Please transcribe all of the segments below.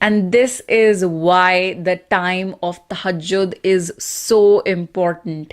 And this is why the time of tahajjud is so important.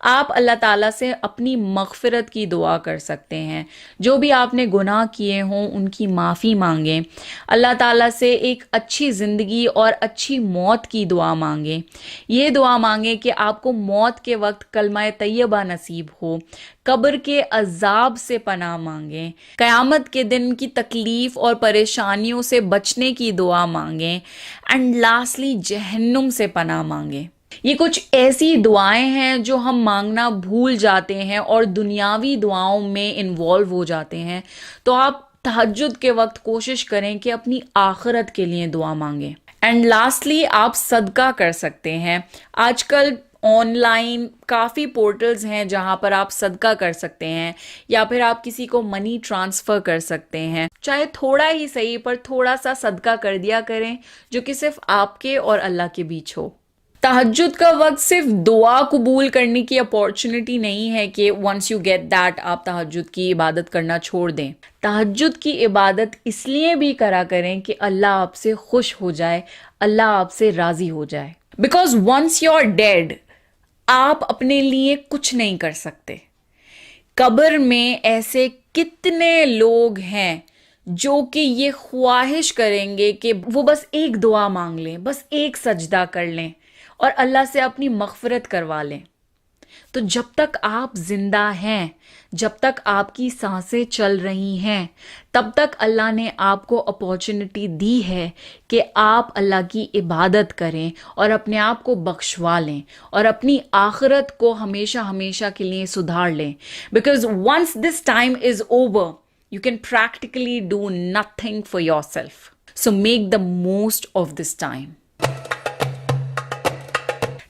آپ اللہ تعالیٰ سے اپنی مغفرت کی دعا کر سکتے ہیں، جو بھی آپ نے گناہ کیے ہوں ان کی معافی مانگیں، اللہ تعالیٰ سے ایک اچھی زندگی اور اچھی موت کی دعا مانگیں، یہ دعا مانگیں کہ آپ کو موت کے وقت کلمہ طیبہ نصیب ہو، قبر کے عذاب سے پناہ مانگیں، قیامت کے دن کی تکلیف اور پریشانیوں سے بچنے کی دعا مانگیں، اینڈ لاسٹلی جہنم سے پناہ مانگیں۔ یہ کچھ ایسی دعائیں ہیں جو ہم مانگنا بھول جاتے ہیں اور دنیاوی دعاؤں میں انوالو ہو جاتے ہیں، تو آپ تہجد کے وقت کوشش کریں کہ اپنی آخرت کے لیے دعا مانگیں۔ اینڈ لاسٹلی آپ صدقہ کر سکتے ہیں۔ آج کل آن لائن کافی پورٹلز ہیں جہاں پر آپ صدقہ کر سکتے ہیں، یا پھر آپ کسی کو منی ٹرانسفر کر سکتے ہیں، چاہے تھوڑا ہی صحیح پر تھوڑا سا صدقہ کر دیا کریں جو کہ صرف آپ کے اور اللہ کے بیچ ہو۔ تہجد کا وقت صرف دعا قبول کرنے کی اپارچونٹی نہیں ہے کہ ونس یو گیٹ دیٹ آپ تہجد کی عبادت کرنا چھوڑ دیں۔ تہجد کی عبادت اس لیے بھی کرا کریں کہ اللہ آپ سے خوش ہو جائے، اللہ آپ سے راضی ہو جائے۔ Because once you are dead, آپ اپنے لیے کچھ نہیں کر سکتے۔ قبر میں ایسے کتنے لوگ ہیں جو کہ یہ خواہش کریں گے کہ وہ بس ایک دعا مانگ لیں، بس ایک سجدہ کر لیں اور اللہ سے اپنی مغفرت کروا لیں۔ تو جب تک آپ زندہ ہیں، جب تک آپ کی سانسیں چل رہی ہیں، تب تک اللہ نے آپ کو اپارچونٹی دی ہے کہ آپ اللہ کی عبادت کریں اور اپنے آپ کو بخشوا لیں اور اپنی آخرت کو ہمیشہ ہمیشہ کے لیے سدھار لیں۔ Because once this time is over, you can practically do nothing for yourself. So make the most of this time.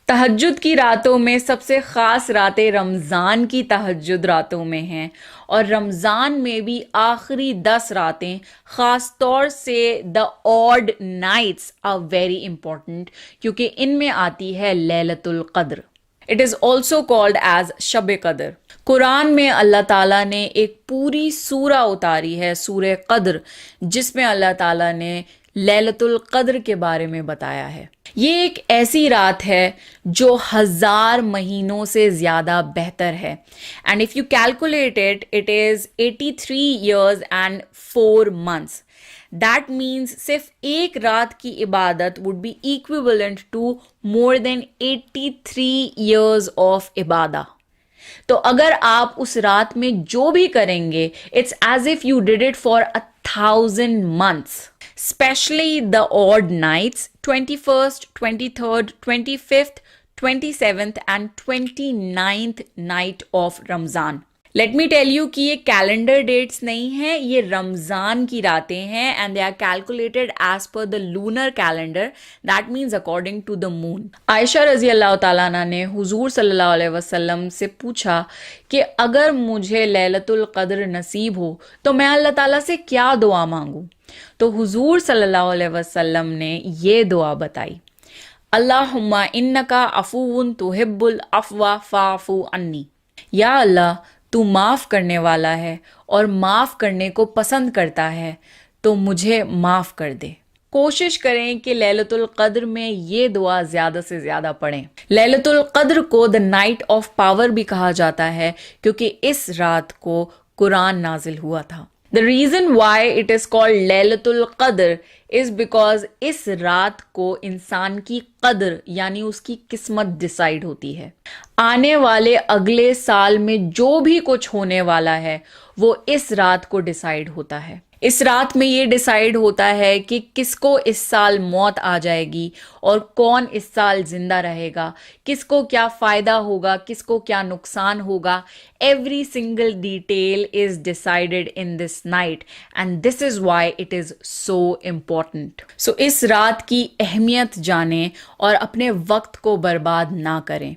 تہجد کی راتوں میں سب سے خاص راتیں رمضان کی تہجد راتوں میں ہیں، اور رمضان میں بھی آخری 10 راتیں خاص طور سے the odd nights are very important، کیونکہ ان میں آتی ہے لیلۃ القدر۔ It is also called as شب قدر۔ قرآن میں اللہ تعالیٰ نے ایک پوری سورہ اتاری ہے، سورہ قدر، جس میں اللہ تعالیٰ نے لیلۃ القدر کے بارے میں بتایا ہے۔ یہ ایک ایسی رات ہے جو 1000 مہینوں سے زیادہ بہتر ہے، and if you calculate it, it is 83 years and 4 months۔ That means صرف ایک رات کی عبادت would be equivalent to more than 83 years of Ubadah. تو اگر آپ اس رات میں جو بھی کریں گے، it's as if you did it for 1000 months۔ Especially the odd nights, 21st, 23rd, 25th, 27th and 29th night of Ramzan۔ Let me tell you کہ یہ کیلنڈر ڈیٹس نہیں ہیں، یہ رمضان کی راتیں ہیں، and they are calculated as per the lunar calendar, that means according to the moon۔ عائشہ رضی اللہ تعالیٰ عنہ نے حضور صلی اللہ علیہ وسلم سے پوچھا کہ اگر مجھے لیلۃ القدر نصیب ہو تو میں اللہ تعالیٰ سے کیا دعا مانگوں؟ تو حضور صلی اللہ علیہ وسلم نے یہ دعا بتائی، اللہم انکا عفو تحب العفو فاعف عنی۔ یا اللہ، تو معاف کرنے والا ہے اور معاف کرنے کو پسند کرتا ہے، تو مجھے معاف کر دے۔ کوشش کریں کہ لیلۃ القدر میں یہ دعا زیادہ سے زیادہ پڑھیں۔ لیلۃ القدر کو the night of power بھی کہا جاتا ہے کیونکہ اس رات کو قرآن نازل ہوا تھا۔ The reason why it is called لیلۃ القدر is because اس رات کو انسان کی قدر یعنی اس کی قسمت ڈیسائیڈ ہوتی ہے۔ آنے والے اگلے سال میں جو بھی کچھ ہونے والا ہے وہ اس رات کو ڈیسائیڈ ہوتا ہے۔ اس رات میں یہ ڈیسائیڈ ہوتا ہے کہ کس کو اس سال موت آ جائے گی اور کون اس سال زندہ رہے گا، کس کو کیا فائدہ ہوگا، کس کو کیا نقصان ہوگا۔ Every single detail is decided in this night and this is why it is so important۔ So اس رات کی اہمیت جانیں اور اپنے وقت کو برباد نہ کریں۔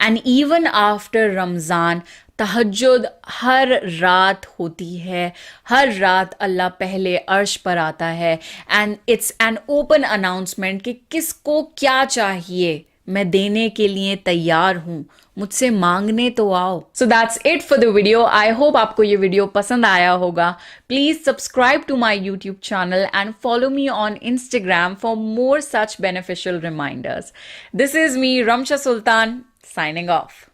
And even after رمضان، تہجد ہر رات ہوتی ہے، ہر رات اللہ پہلے عرش پر آتا ہے، and it's an open announcement کہ کس کو کیا چاہیے، میں دینے کے لیے تیار ہوں، مجھ سے مانگنے تو آؤ۔ So that's it for the video. I hope آپ کو یہ ویڈیو پسند آیا ہوگا۔ Please subscribe to my YouTube channel and follow me on Instagram for more such beneficial reminders. This is me Rimsha Sultan signing of.